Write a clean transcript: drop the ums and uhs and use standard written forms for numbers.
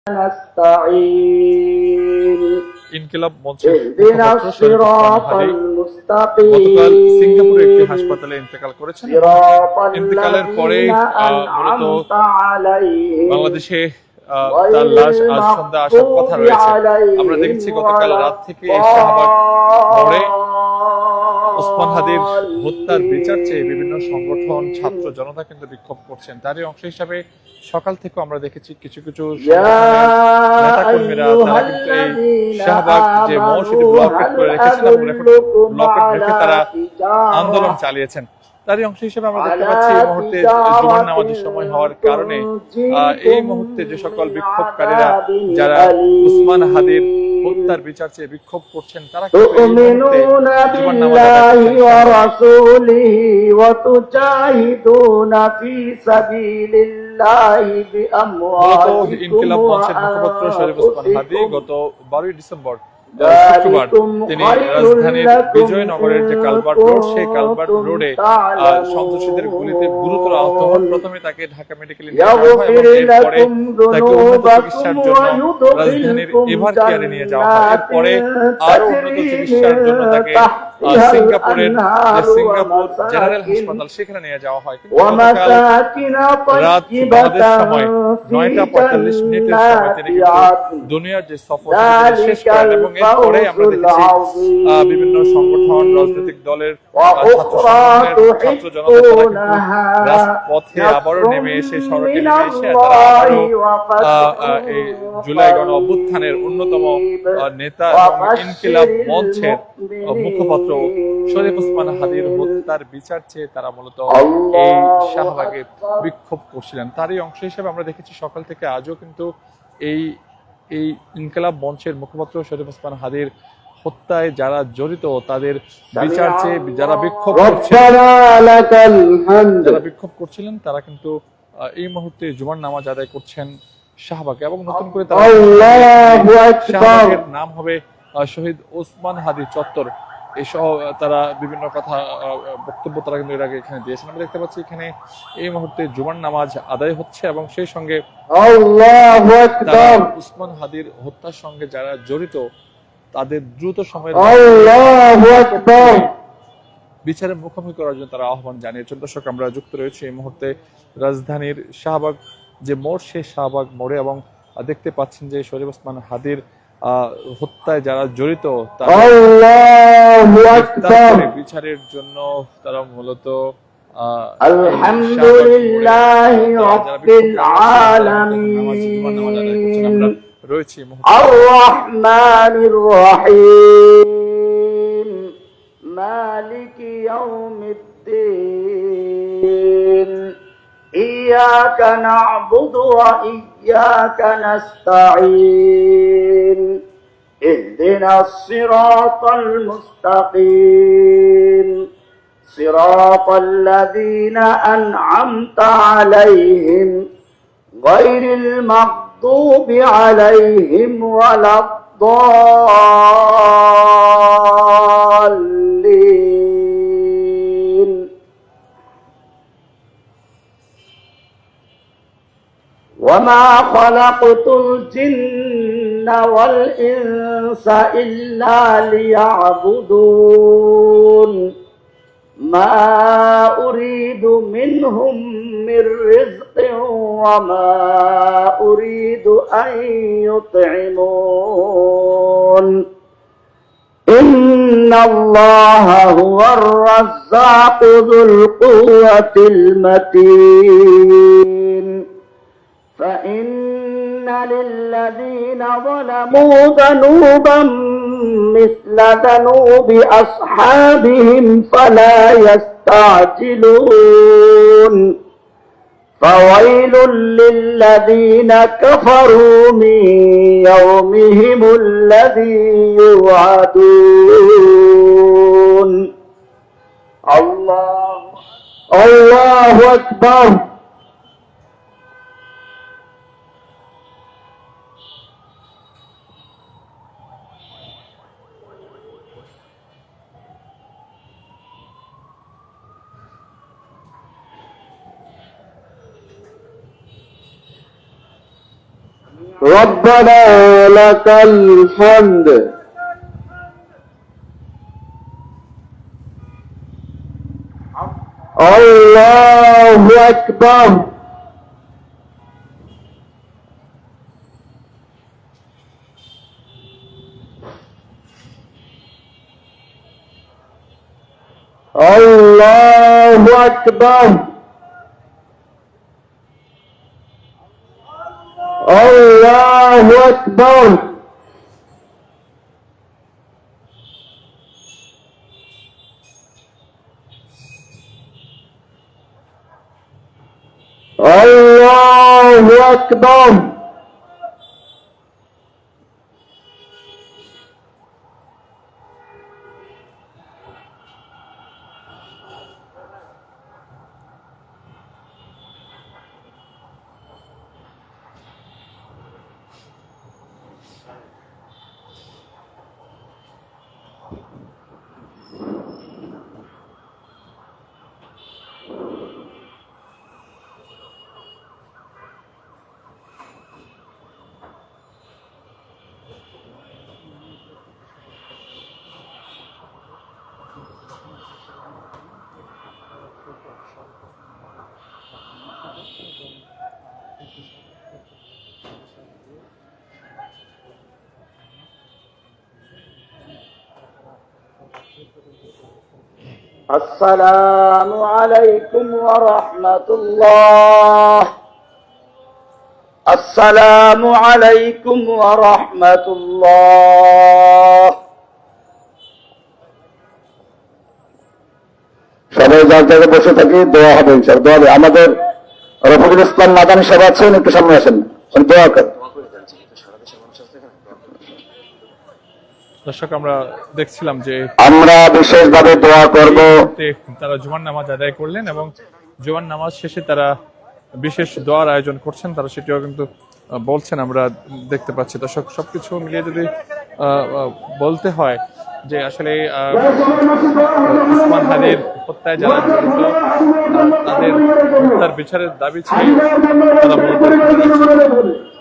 نستعين ইনকিলাব মঞ্চের اهدنا মুখপাত্র শরীফ ওসমান الصراط হাদী গতকাল সিঙ্গাপুরে একটি المستقيم হাসপাতালে ইন্তেকাল করেছেন। صراط ইন্তেকালের পরে الذين মূলত أنعمت عليهم বাংলাদেশে তার غير লাশ আজ সন্ধ্যা আসার কথা المغضوب রয়েছে। আমরা عليهم দেখেছি গতকাল ولا রাত থেকে শাহবাগ মোড়ে ওসমান হাদীর হত্যার বিচার চেয়ে বিভিন্ন সংগঠন, ছাত্র জনতা কিন্তু বিক্ষোভ করছেন। তারই অংশ হিসাবে সকাল থেকে আমরা দেখেছি কিছু কিছু নেতাকর্মীরা তারা কিন্তু এই শাহবাগ যে মোড় সেটি ব্লকেট করে রেখেছেন এবং ব্লকেট রেখে তারা আন্দোলন চালিয়েছেন। তারই অংশ হিসেবে আমরা দেখতে পাচ্ছি এই মুহূর্তে জুমার নামাজের সময় হওয়ার কারণে এই মুহূর্তে যে সকল বিক্ষোভকারীরা যারা ওসমান হাদীর হত্যার বিচার চেয়ে বিক্ষোভ করছেন তারা ইনকিলাব মঞ্চের মুখপাত্র শরীফ ওসমান হাদী গত 12 ডিসেম্বর শুক্রবার তিনি রাজধানীর বিজয়নগরের যে কালভার্ট রোড সেই কালভার্ট রোডে সন্ত্রাসীদের গুলিতে গুরুতর আহত হন। প্রথমে তাকে ঢাকা মেডিকেলে নিয়ে যাওয়া হয় এবং এরপরে তাকে উন্নত চিকিৎসার জন্য রাজধানীর এভার কেয়ারে নিয়ে যাওয়া হয়। এরপরে আরো উন্নত চিকিৎসার জন্য তাকে সিঙ্গাপুর জেনারেল হাসপাতাল সেখানে নিয়ে যাওয়া হয়। কিন্তু রাত বাংলাদেশ সময় 9:45 মিনিটের সময় তিনি দুনিয়ার যে সফর শেষ করেন এবং এরপরে আমরা দেখেছি বিভিন্ন সংগঠন, রাজনৈতিক দলের ছাত্র জনতা তারা কিন্তু রাজপথে আবারও নেমে এসে সড়কে নেমে এসে তারা আবারও এই জুলাই গণ অভ্যুত্থানের অন্যতম নেতা এবং ইনকিলাব মঞ্চের মুখপাত্র শরীফ ওসমান হাদীর হত্যার বিচার চেয়ে তারা মূলত এই শাহবাগে বিক্ষোভ করছিলেন। তারই অংশ হিসেবে আমরা দেখেছি সকাল থেকে আজও কিন্তু এই ইনকিলাব মঞ্চের মুখপাত্র শরীফ ওসমান হাদীর হত্যায় যারা জড়িত তাদের বিচার চেয়ে যারা বিক্ষোভ করছিলেন তারা কিন্তু এই মুহূর্তে জুমার নামাজ আদায় করছেন শাহবাগে এবং নতুন করে শাহবাগের নাম হবে শহীদ ওসমান হাদী চত্বর। এসহ তারা বিভিন্ন কথা বক্তব্য তারা কিন্তু এর আগে এখানে দিয়েছেন। আমরা দেখতে পাচ্ছি এখানে এই মুহূর্তে জুমার নামাজ আদায় হচ্ছে এবং সেই সঙ্গে ওসমান হাদীর হত্যার সঙ্গে যারা জড়িত তাদের দ্রুত সময়ের বিচারের মুখোমুখি করার জন্য তারা আহ্বান জানিয়েছেন। দর্শক, আমরা যুক্ত রয়েছে এই মুহূর্তে রাজধানীর শাহবাগ যে মোড় সেই শাহবাগ মোড়ে এবং দেখতে পাচ্ছেন যে শরীফ ওসমান হাদীর হত্যায় যারা জড়িত বিচারের জন্য তারা মূলত আলহামদুলিল্লাহি রাব্বিল আলামিন রয়েছে আর রহমানির রহিম মালিকি ইয়াউমিদ্দিন ইয়্যাকা না'বুদু ওয়া ইয়্যাকা নাস্তাঈন ইহদিনাস সিরাতাল মুস্তাকিম সিরাতাল লাযীনা আন'আমতা আলাইহিম গায়রিল মাগদুবি আলাইহিম ওয়ালাদ-দাল্লিন। وما خلقت الجن والإنس إلا ليعبدون ما أريد منهم من رزق وما أريد أن يطعمون إن الله هو الرزاق ذو القوة المتين فإن للذين ظلموا ذنوبا مثل ذنوب أصحابهم فلا يستعجلون فويل للذين كفروا من يومهم الذي يوعدون الله أكبر ربنا لك الحمد الله أكبر الله أكبر الله أكبر الله أكبر السلام عليكم ورحمة الله السلام عليكم ورحمة الله সবাই যার জায়গায় বসে থাকি দোয়া হবে ইনশাআল্লাহ দোয়া হবে আমাদের রফিকুল ইসলাম মাদানী সাহেব আছেন একটু সামনে আসেন দোয়া করেন দর্শক আমরা দেখছিলাম যে আমরা বিশেষভাবে দোয়া করব তারা জুমার নামাজ আদায় করলেন এবং জুমার নামাজ শেষে তারা বিশেষ দোয়ার আয়োজন করছেন তারা সেটিও কিন্তু বলছেন আমরা দেখতে পাচ্ছি দর্শক সবকিছু মিলিয়ে যদি বলতে হয় যে আসলে উসমান হাদির হত্যায় যারা জড়িত তাদের হত্যার বিচারের দাবি ছিল তারা বলতে